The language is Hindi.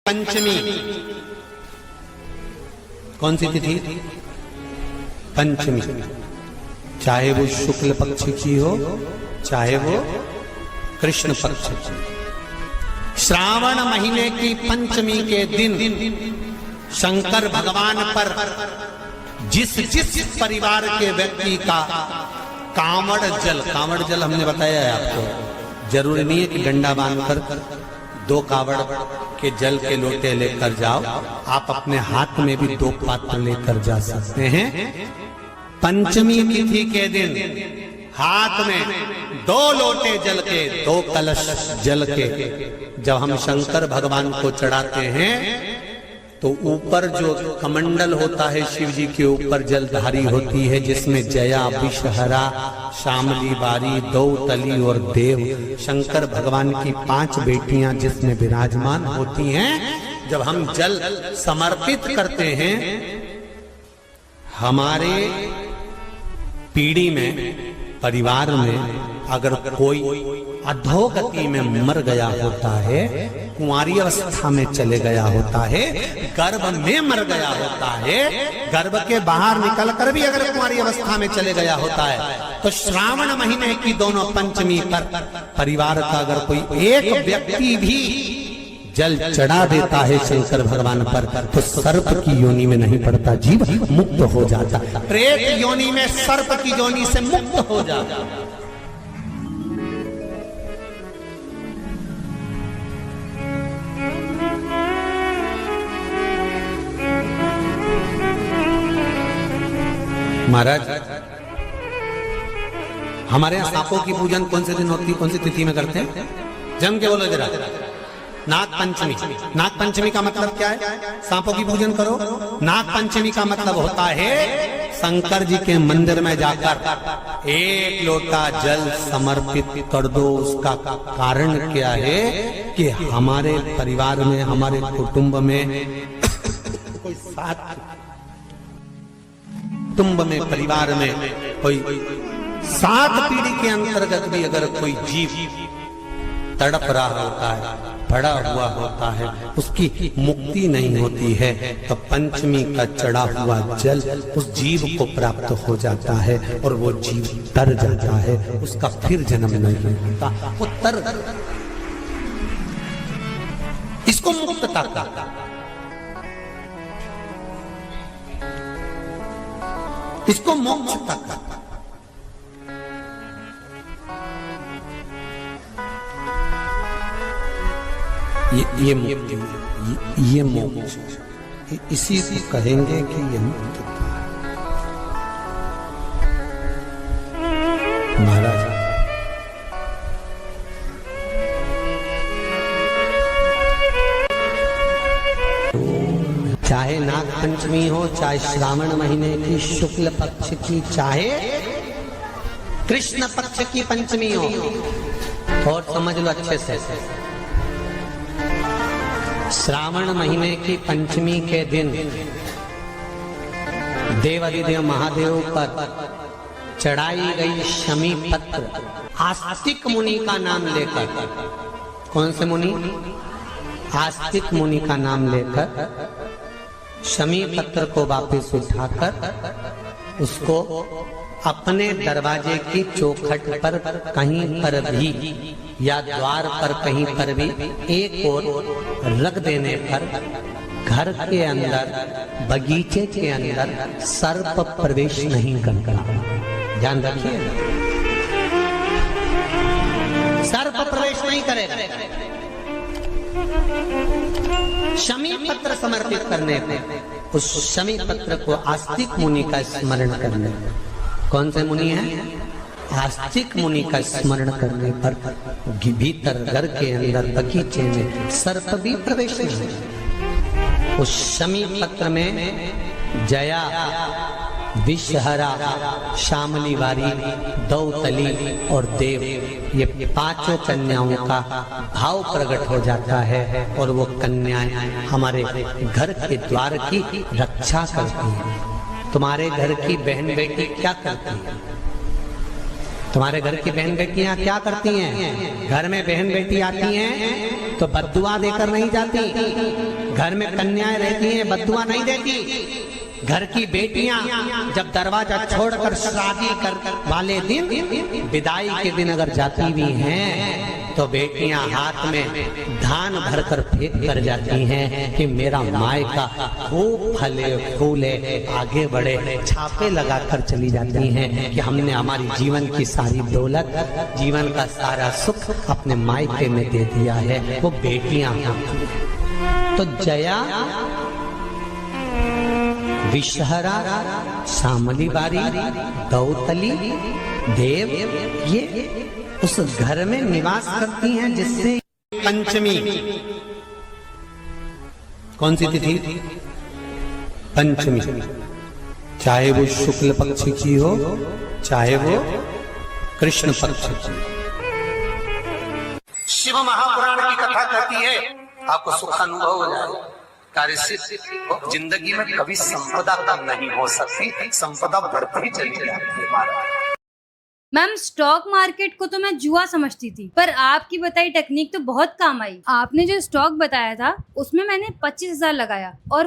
पंचमी, कौन सी तिथि? पंचमी, चाहे वो शुक्ल पक्ष की हो चाहे वो कृष्ण पक्ष की। श्रावण महीने की पंचमी के दिन शंकर भगवान पर जिस जिस परिवार के व्यक्ति का कांवड़ जल हमने बताया है आपको, जरूरी नहीं है कि डंडा बांधकर 2 कावड़ के जल के लोटे लेकर जाओ, आप अपने हाथ में भी 2 पात्र लेकर जा सकते हैं। पंचमी तिथि के दिन हाथ में 2 लोटे जल के, 2 कलश जल के जब हम शंकर भगवान को चढ़ाते हैं तो ऊपर जो कमंडल होता है शिव जी के ऊपर जलधारी होती है, जिसमें जया, विषहरा, शामली बारी, दौतली और देव, शंकर भगवान की 5 बेटियां जिसमें विराजमान होती हैं। जब हम जल समर्पित करते हैं, हमारे पीढ़ी में, परिवार में अगर कोई अधोगति में मर गया होता है, कुंवारी अवस्था में चले गया होता है, गर्भ में मर गया होता है, गर्भ के बाहर निकलकर भी अगर कुंवारी अवस्था में चले गया होता है, तो श्रावण महीने की दोनों पंचमी पर परिवार का अगर कोई एक व्यक्ति भी जल चढ़ा देता है शंकर भगवान पर, तो सर्प की योनि में नहीं पड़ता, जीव मुक्त हो जाता, प्रेत योनि में सर्प की योनि से मुक्त हो जाता। महाराज, हमारे यहाँ सांपों की पूजन कौन से दिन होती, कौन सी तिथि में करते हैं? जम के बोलो जरा। नाग पंचमी। नाग पंचमी का मतलब क्या है? सांपों की पूजन करो। नाग पंचमी का मतलब होता है शंकर जी के मंदिर में जाकर 1 लोटा जल समर्पित कर दो। उसका कारण क्या है कि हमारे परिवार में, हमारे कुटुंब में कोई कुटुंब में, परिवार में कोई 7 पीढ़ी के अंतर्गत भी अगर कोई जीव तड़प रहा होता है, पड़ा हुआ होता है, उसकी मुक्ति नहीं होती है, तो पंचमी का चढ़ा हुआ जल उस जीव को प्राप्त हो जाता है और वो जीव तर जाता है, उसका फिर जन्म नहीं होता, वो तर, इसको मुक्तता का, इसको मोक्षता का। ये मुक्ति, ये मोक्ष, इसी को कहेंगे कि ये मुक्तता। महाराज, चाहे नाग पंचमी हो, चाहे श्रावण महीने की शुक्ल पक्ष की, चाहे कृष्ण पक्ष की पंचमी हो, और समझ लो अच्छे से, श्रावण महीने की पंचमी के दिन देवाधिदेव महादेव पर चढ़ाई गई शमी पत्र आस्तिक मुनि का नाम लेकर, कौन से मुनि? आस्तिक मुनि का नाम लेकर शमी पत्र को वापस उठाकर उसको अपने दरवाजे की चौखट पर कहीं पर भी या द्वार पर कहीं पर भी एक ओर रख देने पर घर के अंदर, बगीचे के अंदर सर्प प्रवेश नहीं करता। ध्यान रखिए, सर्प प्रवेश नहीं करेगा। शमी पत्र समर्पित करने पर, उस शमी पत्र को आस्तिक मुनि का स्मरण करने, कौन से मुनि हैं? आस्तिक मुनि का स्मरण करने पर भीतर घर के अंदर बगीचे में सर्प भी प्रवेश नहीं। उस शमी पत्र में जया, विषहरा, शामली बारी, दौतली और देव, ये 5 कन्याओं का भाव प्रकट हो जाता है और वो कन्याएं हमारे घर के द्वार की रक्षा करती हैं। तुम्हारे घर की बहन बेटी क्या करती है? तुम्हारे घर की बहन बेटियां क्या करती हैं? घर में बहन बेटी आती हैं तो बद्दुआ देकर नहीं जाती। घर में कन्याएं रहती हैं, बद्दुआ नहीं देती। घर की बेटियां जब दरवाजा छोड़कर शादी कर वाले दिन, विदाई के दिन अगर जाती भी हैं तो बेटियां हाथ में धान भरकर फेंक कर जाती हैं कि मेरा मायका खूब फले फूले आगे बढ़े। छापे लगाकर चली जाती हैं कि हमने हमारी जीवन की सारी दौलत, जीवन का सारा सुख अपने मायके में दे दिया है। वो बेटियां होती हैं। तो जया, विषहरा, शामली बारी, गौतली, देव, ये उस घर में निवास करती हैं जिससे पंचमी, कौन सी तिथि? पंचमी। चाहे वो शुक्ल पक्ष की हो, चाहे वो कृष्ण पक्ष की। शिव महापुराण की कथा कहती है, आपको सुख अनुभव हो जाए। कार्य सिद्ध। जिंदगी में कभी संपदा कम नहीं हो सकती, संपदा बढ़ती ही चली जाती है। मैम, स्टॉक मार्केट को तो मैं जुआ समझती थी, पर आपकी बताई टेक्निक तो बहुत काम आई। आपने जो स्टॉक बताया था उसमें मैंने 25,000 लगाया और